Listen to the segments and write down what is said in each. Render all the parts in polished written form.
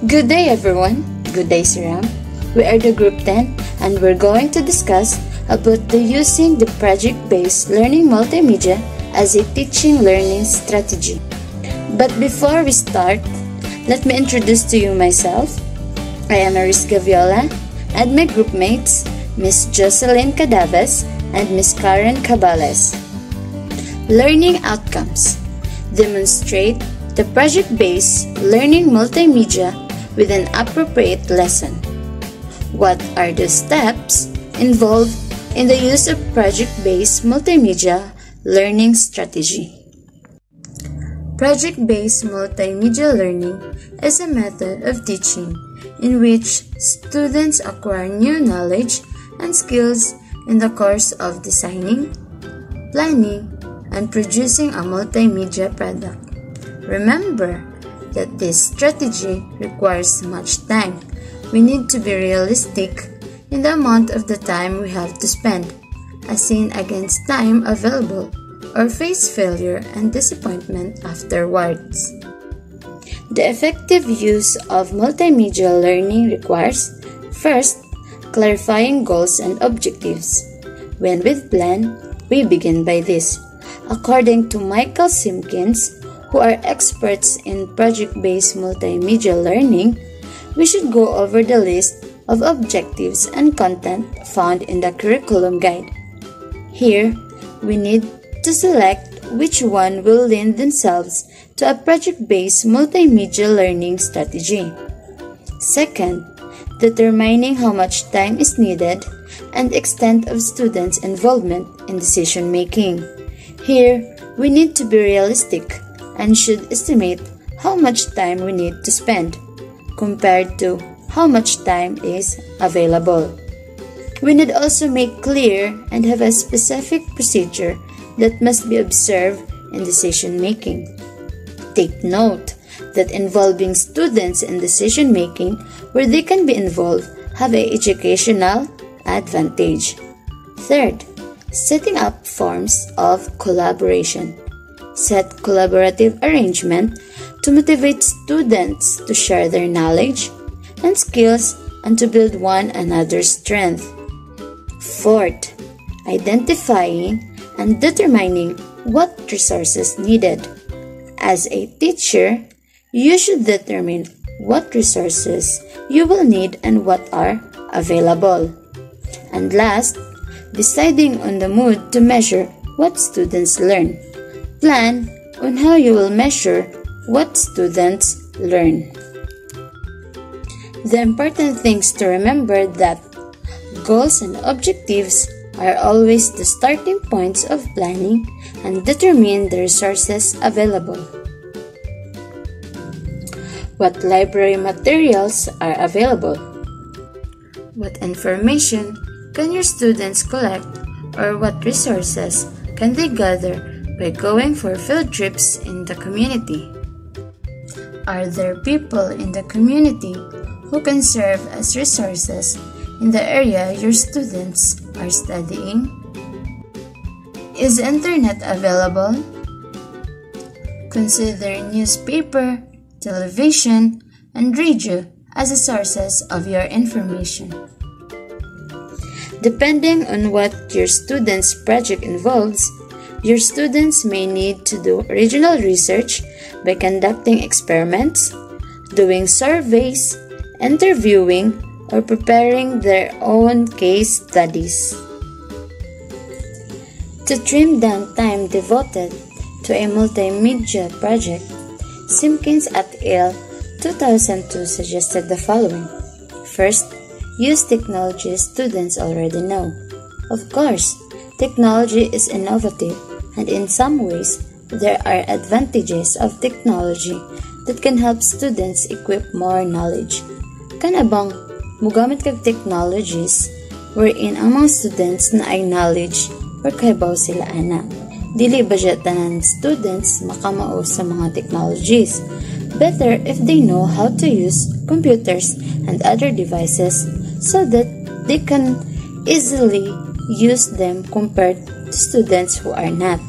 Good day everyone, good day Siram. We are the group 10 and we're going to discuss about the using the project-based learning multimedia as a teaching learning strategy. But before we start, let me introduce to you myself. I am Mariska Viola and my group mates, Miss Jocelyn Cadaves and Miss Karen Cabales. Learning outcomes demonstrate the project-based learning multimedia with an appropriate lesson. What are the steps involved in the use of project-based multimedia learning strategy? Project-based multimedia learning is a method of teaching in which students acquire new knowledge and skills in the course of designing, planning, and producing a multimedia product. Remember that this strategy requires much time. We need to be realistic in the amount of the time we have to spend, as seen against time available, or face failure and disappointment afterwards. The effective use of multimedia learning requires, first, clarifying goals and objectives. When we plan, we begin by this. According to Michael Simpkins, who are experts in project-based multimedia learning, we should go over the list of objectives and content found in the curriculum guide. Here, we need to select which one will lend themselves to a project-based multimedia learning strategy. Second, determining how much time is needed and extent of students' involvement in decision-making. Here, we need to be realistic and should estimate how much time we need to spend compared to how much time is available. We need also make clear and have a specific procedure that must be observed in decision-making. Take note that involving students in decision-making where they can be involved have an educational advantage. Third, setting up forms of collaboration. Set collaborative arrangement to motivate students to share their knowledge and skills and to build one another's strength. Fourth, identifying and determining what resources needed. As a teacher, you should determine what resources you will need and what are available. And last, deciding on the mood to measure what students learn. Plan on how you will measure what students learn. The important things to remember that goals and objectives are always the starting points of planning and determine the resources available. What library materials are available? What information can your students collect or what resources can they gather by going for field trips in the community? Are there people in the community who can serve as resources in the area your students are studying? Is internet available? Consider newspaper, television, and radio as sources of your information. Depending on what your student's project involves, your students may need to do original research by conducting experiments, doing surveys, interviewing, or preparing their own case studies. To trim down time devoted to a multimedia project, Simpkins et al. 2002 suggested the following. First, use technology students already know. Of course, technology is innovative, and in some ways, there are advantages of technology that can help students equip more knowledge. Kana bang mugamit kag technologies wherein ang mga students na ay knowledge or kaibaw sila ana. Dili ba siya tanan students makamao sa mga technologies. Better if they know how to use computers and other devices so that they can easily use them compared to students who are not.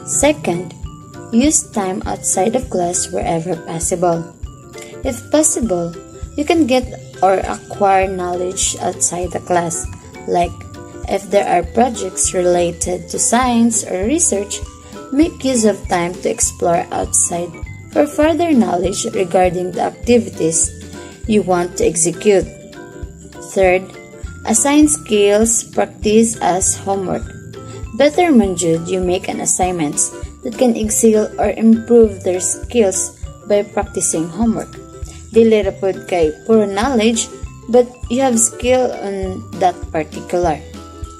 Second, use time outside of class wherever possible. If possible, you can get or acquire knowledge outside the class, like if there are projects related to science or research, make use of time to explore outside for further knowledge regarding the activities you want to execute. Third, assign skills practice as homework. Better manjud you make an assignments that can excel or improve their skills by practicing homework. Dili ra pod kay puro knowledge, but you have skill on that particular.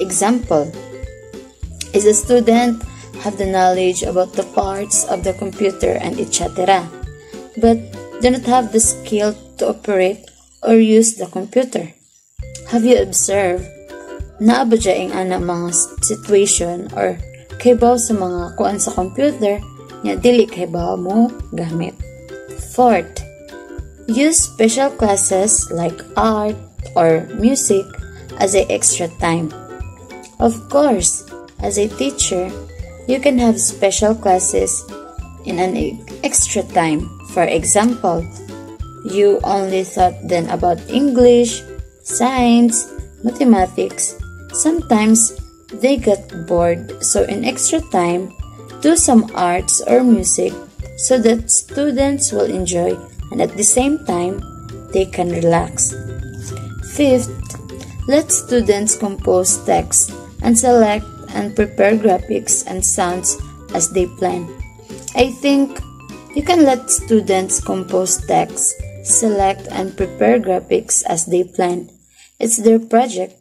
Example, is a student have the knowledge about the parts of the computer and etc., but do not have the skill to operate or use the computer. Have you observed na abadyaing ana mga situation or kaybaw sa mga kuan sa computer nga dili kaybaw mo gamit? Fourth, use special classes like art or music as a extra time. Of course, as a teacher, you can have special classes in an extra time. For example, you only thought then about English, science, mathematics. Sometimes they got bored, so in extra time, do some arts or music so that students will enjoy and at the same time, they can relax. Fifth, let students compose text and select and prepare graphics and sounds as they plan. I think you can let students compose text, select and prepare graphics as they plan. It's their project.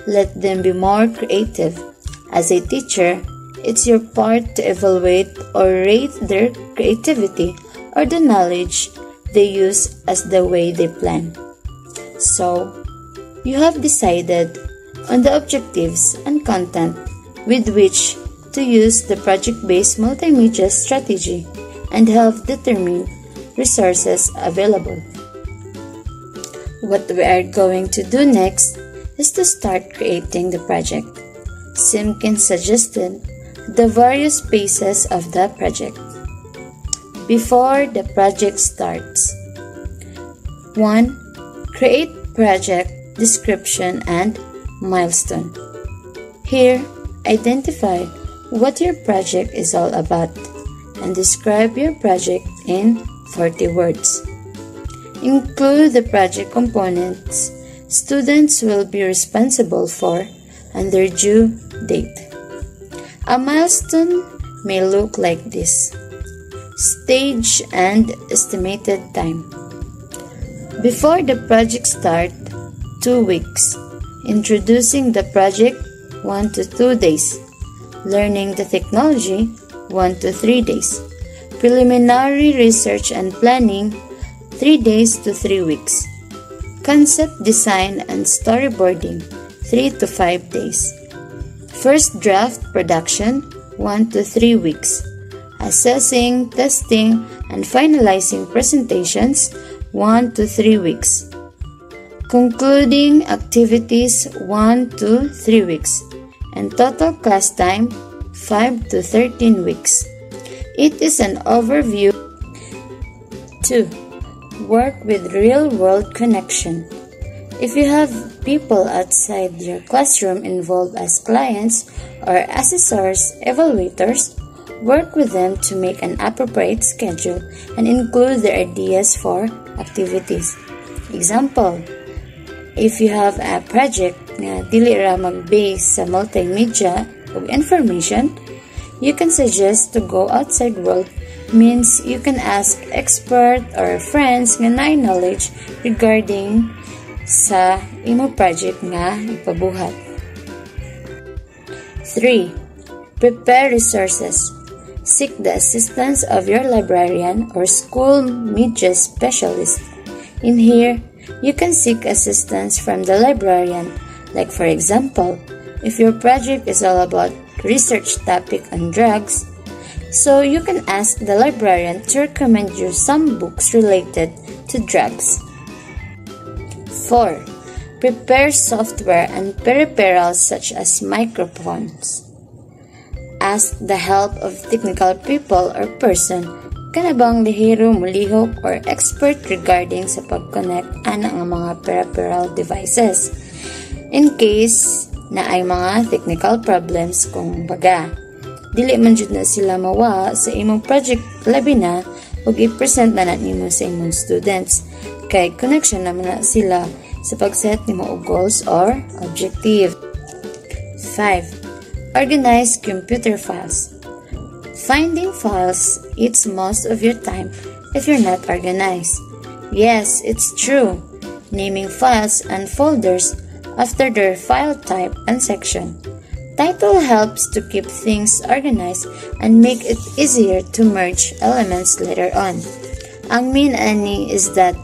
Let them be more creative. As a teacher, it's your part to evaluate or rate their creativity or the knowledge they use as the way they plan. So, you have decided on the objectives and content with which to use the project-based multimedia strategy and have determined resources available. What we are going to do next is to start creating the project. Simpkins suggested the various phases of the project. Before the project starts, 1. Create project description and milestone. Here, identify what your project is all about and describe your project in 40 words. Include the project components students will be responsible for and their due date. A milestone may look like this: stage and estimated time. Before the project start, 2 weeks. Introducing the project, 1 to 2 days. Learning the technology, 1 to 3 days. Preliminary research and planning, 3 days to 3 weeks. Concept design and storyboarding, 3 to 5 days. First draft production, 1 to 3 weeks. Assessing, testing, and finalizing presentations, 1 to 3 weeks. Concluding activities, 1 to 3 weeks. And total class time, 5 to 13 weeks. It is an overview. 2. Work with real-world connection. If you have people outside your classroom involved as clients or assessors, evaluators, work with them to make an appropriate schedule and include their ideas for activities. Example, if you have a project na dili ra mag-base sa multimedia o information, you can suggest to go outside world. Means you can ask expert or friends nga naay knowledge regarding sa imo project nga ipabuhat. 3. Prepare resources. Seek the assistance of your librarian or school media specialist. In here, you can seek assistance from the librarian, like for example, if your project is all about research topic on drugs, so you can ask the librarian to recommend you some books related to drugs. 4. Prepare software and peripherals such as microphones. Ask the help of technical people or person Kana bang lihiro, mulihok, or expert regarding sa pag-connect ana nga mga peripheral devices in case na ay mga technical problems kung baga. Dili man jud na sila mawa sa imong project labi na ug i-present na nimo sa imong students kay connection naman na sila sa pag-set nimo og goals or objective. 5. Organize computer files. Finding files eats most of your time if you're not organized. Yes, it's true. Naming files and folders after their file type and section. Title helps to keep things organized and make it easier to merge elements later on. Ang main ani is that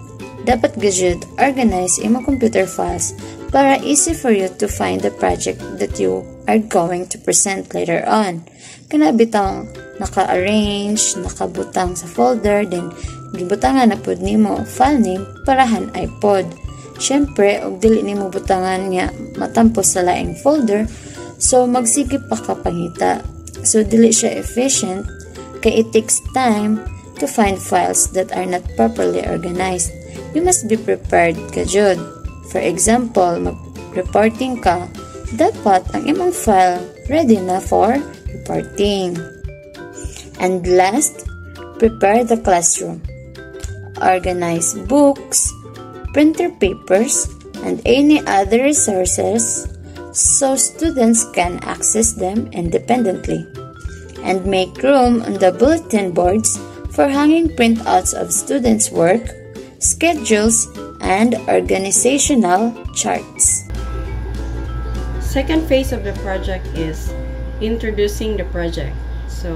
dapat gajud organize imong computer files para easy for you to find the project that you are going to present later on. Kana bitang naka-arrange, nakabutang sa folder, then gibutangan na pud nimo file name parahan iPod. Syempre, og dili nimo butangan nga matampos sa laing folder, so magsigip pa ka pangita. So dili siya efficient kay it takes time to find files that are not properly organized. You must be prepared ka jud. For example, mag-reporting ka, dapat ang imong file ready na for reporting. And last, prepare the classroom. Organize books, printer papers, and any other resources so students can access them independently. And make room on the bulletin boards for hanging printouts of students' work, schedules, and organizational charts. Second phase of the project is introducing the project. So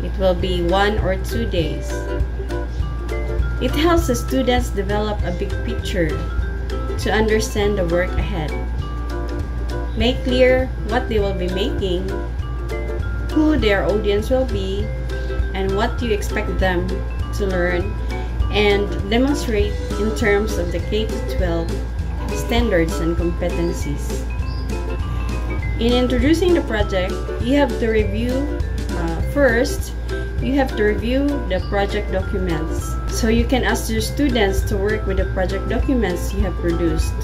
it will be 1 or 2 days. It helps the students develop a big picture to understand the work ahead. Make clear what they will be making, who their audience will be, and what you expect them to learn, and demonstrate in terms of the K-12 standards and competencies. In introducing the project, you have to review first, you have to review the project documents. So you can ask your students to work with the project documents you have produced.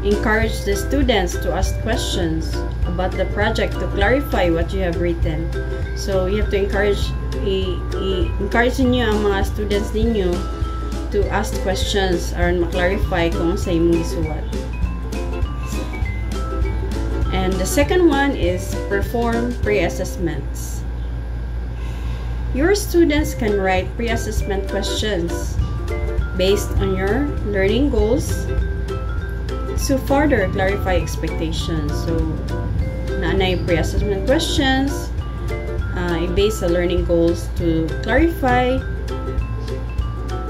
Encourage the students to ask questions about the project to clarify what you have written. So you have to encourage niyo ang mga students ninyo to ask questions aron ma-clarify kung sa imong gisuwat. And the second one is perform pre-assessments. Your students can write pre-assessment questions based on your learning goals to further clarify expectations. So, naanay pre-assessment questions, i-base the learning goals to clarify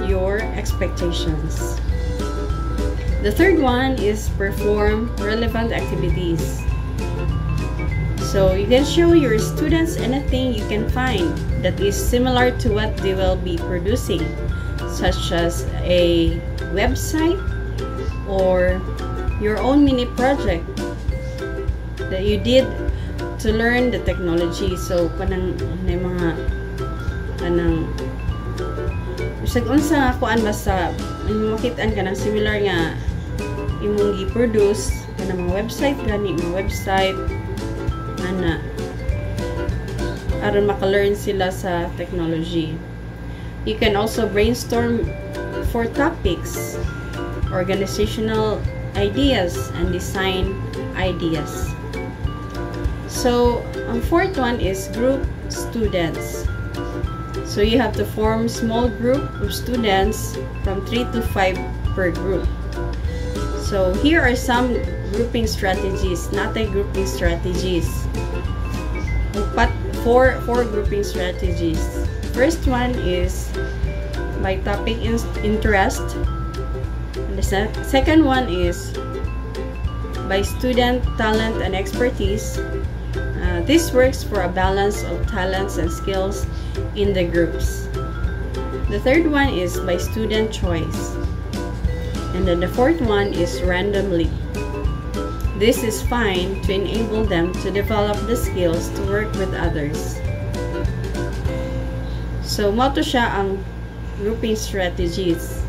your expectations. The third one is perform relevant activities. So you can show your students anything you can find that is similar to what they will be producing, such as a website or your own mini project that you did to learn the technology. So kanang mga usag unsa kuan basta makitaan ka ng similar nga imong gi-produce kanang mga website gani mga website ana aron maka-learn sila sa technology. You can also brainstorm for topics, organizational ideas, and design ideas. So, ang fourth one is group students. So, you have to form small group of students from 3 to 5 per group. So, here are some grouping strategies, grouping strategies. Four grouping strategies. First one is by topic interest. And the second one is by student talent and expertise. This works for a balance of talents and skills in the groups. The third one is by student choice. And then the fourth one is randomly. This is fine to enable them to develop the skills to work with others. So, mo to siya ang grouping strategies.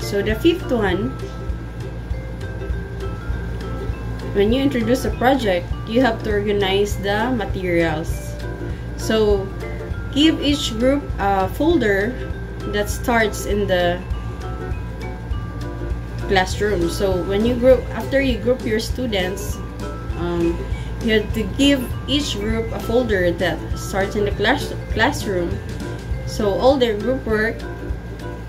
So, the fifth one, when you introduce a project, you have to organize the materials. So, give each group a folder that starts in the classroom. So when you after you group your students, you have to give each group a folder that starts in the classroom. So all their group work,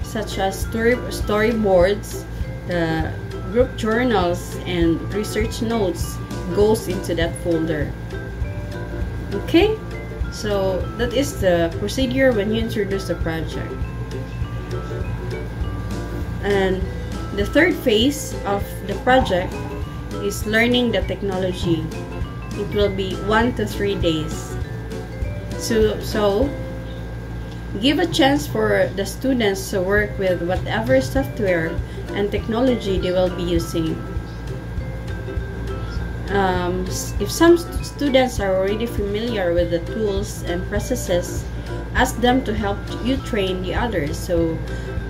such as storyboards, the group journals, and research notes, goes into that folder. Okay, so that is the procedure when you introduce a project. And the third phase of the project is learning the technology. It will be 1 to 3 days. So give a chance for the students to work with whatever software and technology they will be using. If some students are already familiar with the tools and processes, ask them to help you train the others. So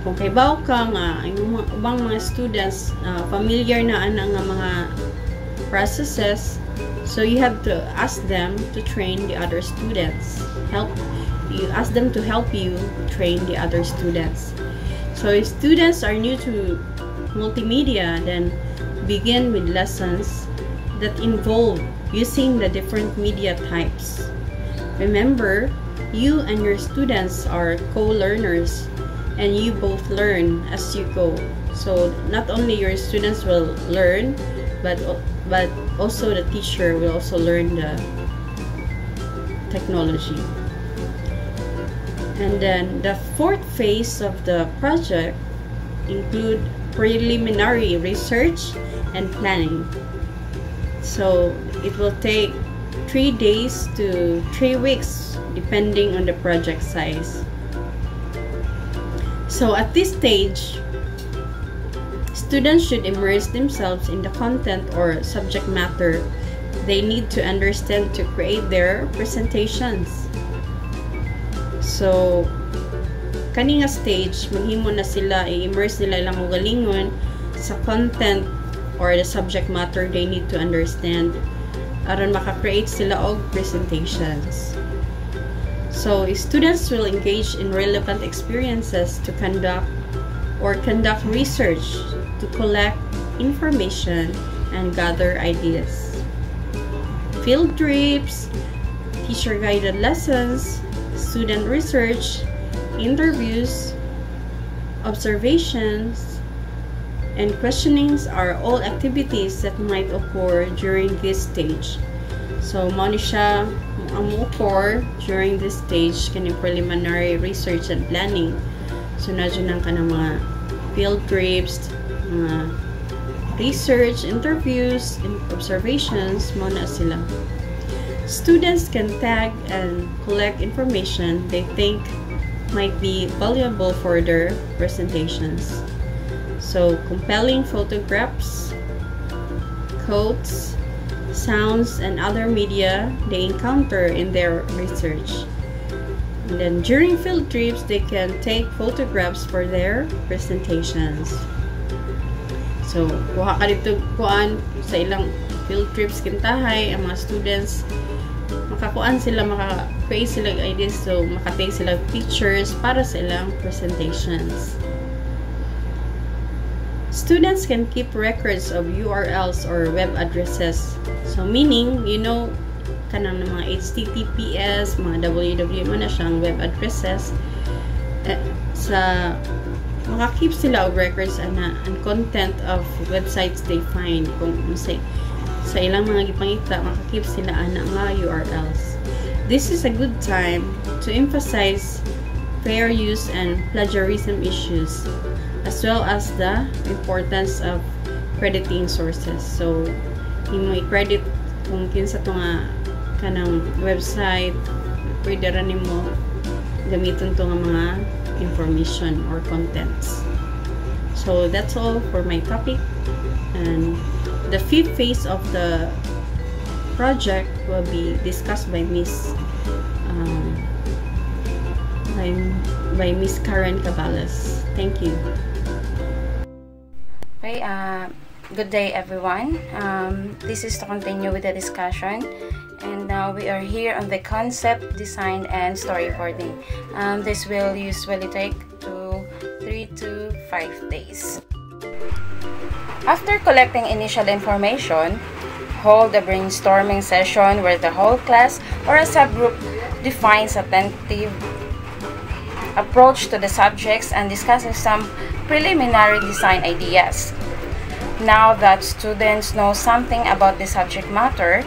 kung kaibaw ka nga ang ubang mga students familiar na nga mga processes, so you have to ask them to train the other students. Ask them to help you train the other students. So if students are new to multimedia, then begin with lessons that involve using the different media types. Remember, you and your students are co-learners, and you both learn as you go. So not only your students will learn, but also the teacher will also learn the technology. And then the fourth phase of the project include preliminary research and planning. So it will take 3 days to 3 weeks depending on the project size. So at this stage, students should immerse themselves in the content or subject matter they need to understand to create their presentations. So kani nga stage, maghimo na sila, i-immerse nila ilang ugalingon sa content or the subject matter they need to understand aron maka-create sila og presentations. So students will engage in relevant experiences to conduct research to collect information and gather ideas. Field trips, teacher-guided lessons, student research, interviews, observations, and questionings are all activities that might occur during this stage. So, mo ni siya ang occur during this stage kani preliminary research and planning. So, nadyo nang kanang mga field trips, mga research, interviews, and observations, mo na sila. Students can tag and collect information they think might be valuable for their presentations. So, compelling photographs, quotes, sounds, and other media they encounter in their research. And then during field trips, they can take photographs for their presentations. So, kuha ka dito kuan sa ilang field trips kintahay, ang mga students makakuan sila, maka-create sila ideas, so makatake sila pictures para sa ilang presentations. Students can keep records of URLs or web addresses. So meaning, you know, kanang mga HTTPS, mga www mo na siyang web addresses. Maka-keep sila of records and content of websites they find. Kung sa ilang mga gipangita, maka-keep sila nga URLs. This is a good time to emphasize fair use and plagiarism issues, as well as the importance of crediting sources. So, yung may credit kung kinsa to nga kanang website, pwede rin mo gamitin to nga mga information or contents. So, that's all for my topic. And the fifth phase of the project will be discussed by Miss by Miss Karen Caballas. Thank you. Okay, good day everyone. This is to continue with the discussion, and now we are here on the concept, design, and storyboarding. This will usually take 3 to 5 days. After collecting initial information, hold a brainstorming session where the whole class or a subgroup defines a tentative approach to the subjects and discusses some preliminary design ideas. Now that students know something about the subject matter,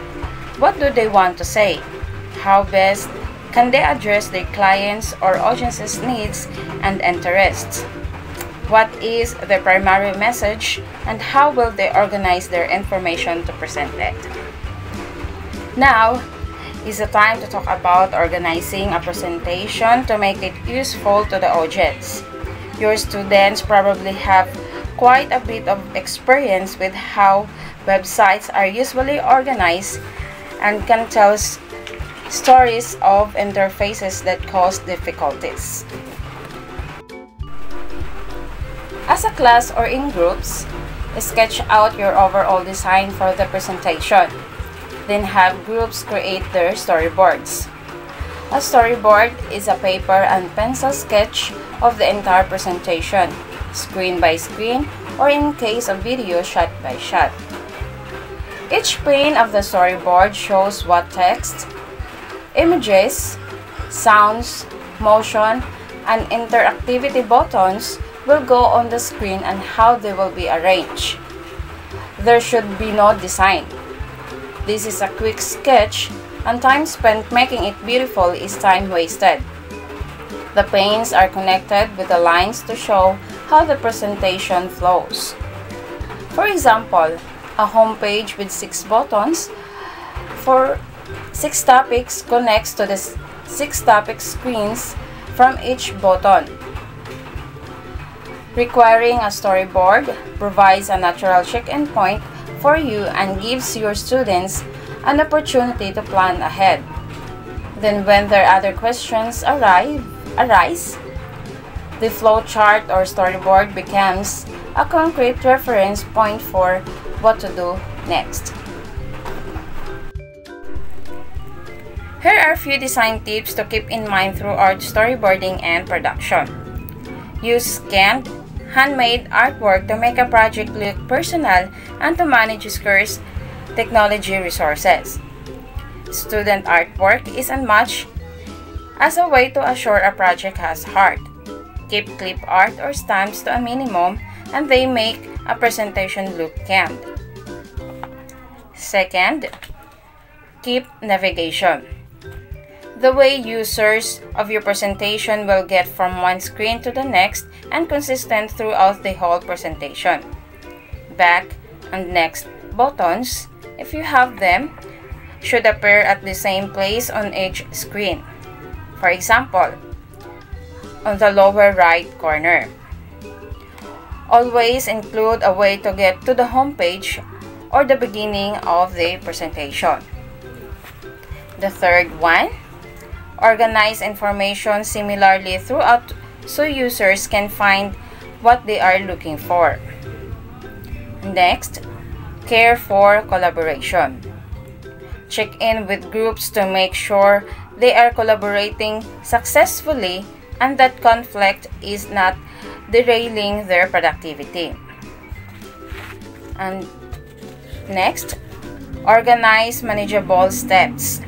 what do they want to say? How best can they address their clients' or audience's needs and interests? What is the primary message, and how will they organize their information to present it? Now is the time to talk about organizing a presentation to make it useful to the audience. Your students probably have quite a bit of experience with how websites are usually organized and can tell stories of interfaces that cause difficulties. As a class or in groups, sketch out your overall design for the presentation. Then have groups create their storyboards. A storyboard is a paper and pencil sketch of the entire presentation, screen by screen, or in case of video, shot by shot. Each pane of the storyboard shows what text, images, sounds, motion, and interactivity buttons will go on the screen and how they will be arranged. There should be no design. This is a quick sketch, and time spent making it beautiful is time wasted. The panes are connected with the lines to show how the presentation flows. For example, a home page with 6 buttons for 6 topics connects to the 6 topic screens from each button. Requiring a storyboard provides a natural check-in point for you and gives your students an opportunity to plan ahead. Then when their other questions arise, the flow chart or storyboard becomes a concrete reference point for what to do next. Here are a few design tips to keep in mind throughout storyboarding and production. Use scanned, handmade artwork to make a project look personal and to manage scarce technology resources. Student artwork is unmatched as a way to assure a project has heart. Keep clip art or stamps to a minimum, and they make a presentation look canned. Second, keep navigation. The way users of your presentation will get from one screen to the next and consistent throughout the whole presentation. Back and next buttons, if you have them, should appear at the same place on each screen. For example, on the lower right corner. Always include a way to get to the home page or the beginning of the presentation. The third one, organize information similarly throughout so users can find what they are looking for. Next, care for collaboration. Check in with groups to make sure they are collaborating successfully and that conflict is not derailing their productivity. And next, organize manageable steps.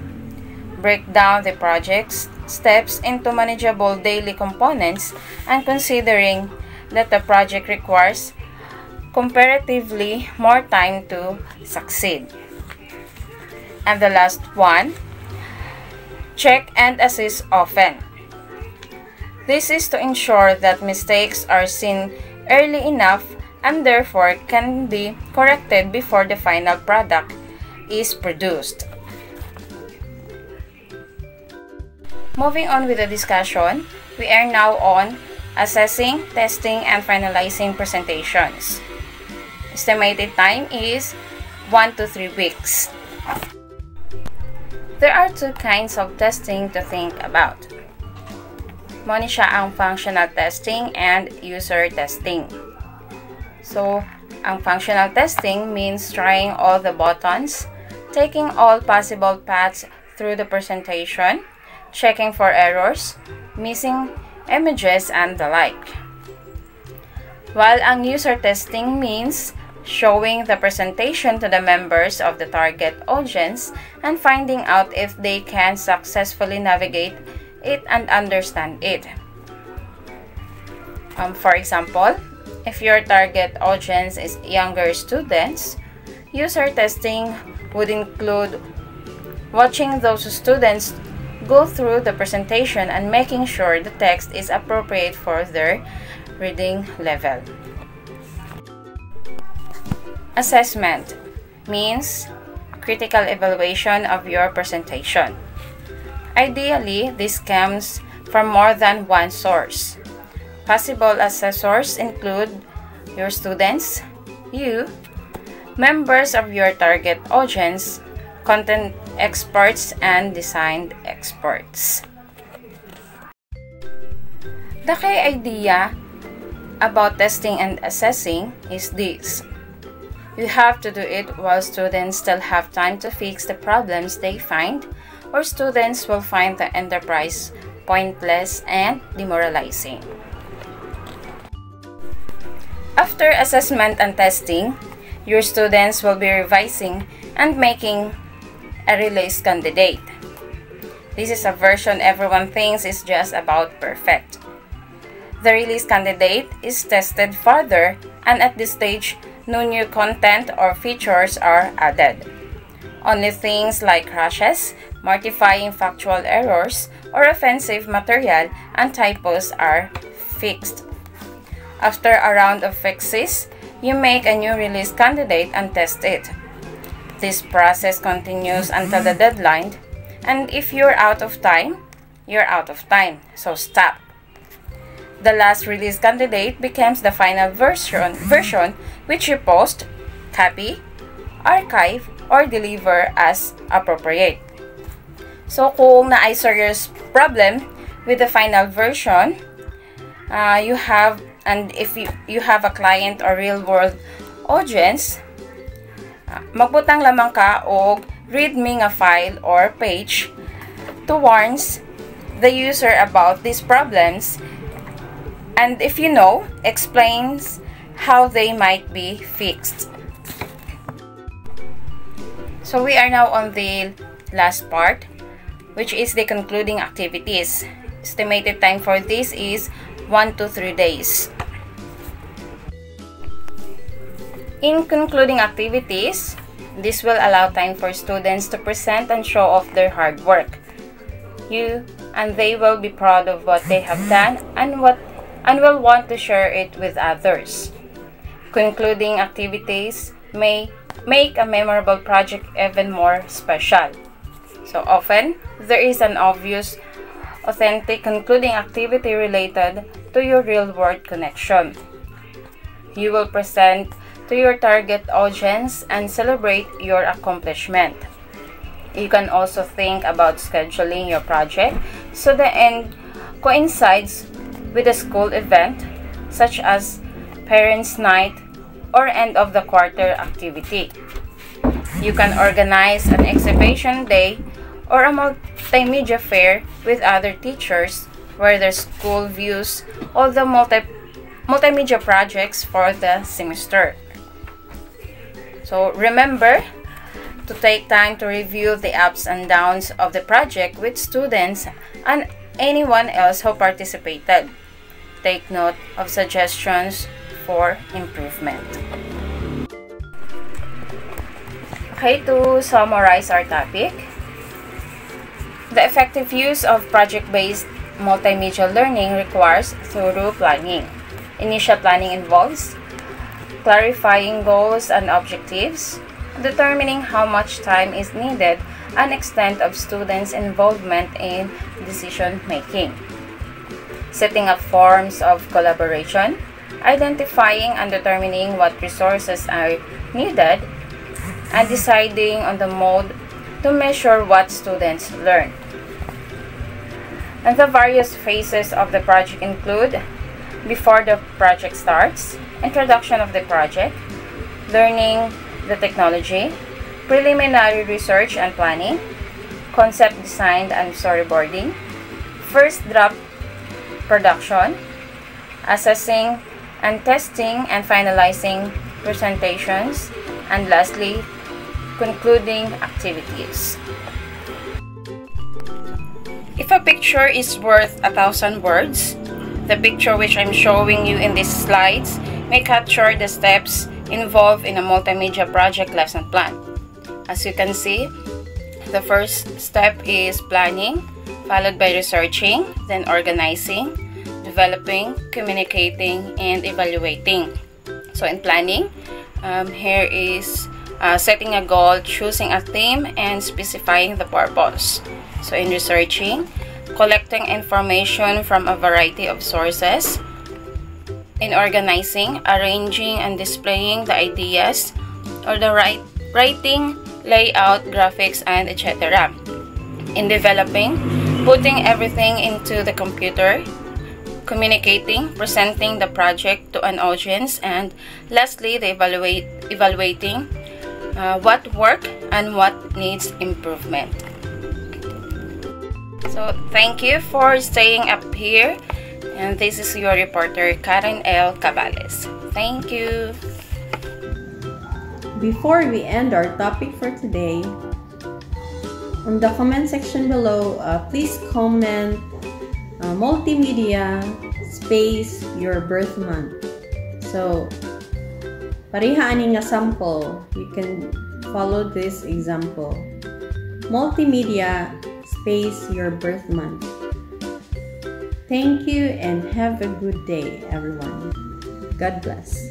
Break down the project's steps into manageable daily components and considering that the project requires comparatively more time to succeed. And the last one, check and assist often. This is to ensure that mistakes are seen early enough and therefore can be corrected before the final product is produced. Moving on with the discussion, we are now on assessing, testing, and finalizing presentations. Estimated time is 1 to 3 weeks. There are two kinds of testing to think about. Muna siya ang functional testing and user testing. So, ang functional testing means trying all the buttons, taking all possible paths through the presentation, checking for errors, missing images, and the like. While ang user testing means showing the presentation to the members of the target audience and finding out if they can successfully navigate it and understand it. For example, if your target audience is younger students, user testing would include watching those students go through the presentation and making sure the text is appropriate for their reading level. Assessment means critical evaluation of your presentation. Ideally, this comes from more than one source. Possible assessors include your students, you, members of your target audience, content experts, and design experts. The key idea about testing and assessing is this. You have to do it while students still have time to fix the problems they find, or students will find the enterprise pointless and demoralizing. After assessment and testing, your students will be revising and making a release candidate. This is a version everyone thinks is just about perfect. The release candidate is tested further, and at this stage, no new content or features are added. Only things like crashes, mortifying factual errors, or offensive material and typos are fixed. After a round of fixes, you make a new release candidate and test it. This process continues until the deadline, and if you're out of time, you're out of time, so stop. The last release candidate becomes the final version which you post, copy, archive, or deliver as appropriate. So kung na-ay serious problem with the final version, if you have a client or real-world audience, magbutang lamang ka og readme nga file or page to warn the user about these problems, and if you know, explains how they might be fixed. So we are now on the last part, which is the concluding activities. Estimated time for this is 1 to 3 days. In concluding activities, this will allow time for students to present and show off their hard work. And they will be proud of what they have done and will want to share it with others. Concluding activities may make a memorable project even more special. So often, there is an obvious, authentic concluding activity related to your real-world connection. You will present to your target audience and celebrate your accomplishment. You can also think about scheduling your project so the end coincides with a school event such as Parents' Night or end of the quarter activity. You can organize an exhibition day or a multimedia fair with other teachers where the school views all the multimedia projects for the semester. So remember to take time to review the ups and downs of the project with students and anyone else who participated. Take note of suggestions for improvement. Okay, to summarize our topic, the effective use of project-based multimedia learning requires thorough planning. Initial planning involves clarifying goals and objectives, determining how much time is needed, and extent of students' involvement in decision-making. Setting up forms of collaboration, identifying and determining what resources are needed, and deciding on the mode to measure what students learn. And the various phases of the project include before the project starts, introduction of the project, learning the technology, preliminary research and planning, concept design and storyboarding, first draft production, assessing and testing and finalizing presentations, and lastly, concluding activities. If a picture is worth 1,000 words, the picture which I'm showing you in these slides may capture the steps involved in a multimedia project lesson plan. As you can see, the first step is planning, followed by researching, then organizing, developing, communicating, and evaluating. So in planning, here is setting a goal, choosing a theme, and specifying the purpose. So in researching, collecting information from a variety of sources. In organizing, arranging and displaying the ideas or the writing, layout, graphics, and etc. In developing, putting everything into the computer. Communicating, presenting the project to an audience, and lastly, the evaluating what worked and what needs improvement. So thank you for staying up here, and this is your reporter Karen L. Cabales. Thank you. Before we end our topic for today, on the comment section below, please comment multimedia space your birth month. So pareha ani nga sample, you can follow this example. Multimedia space your birth month. Thank you and have a good day, everyone. God bless.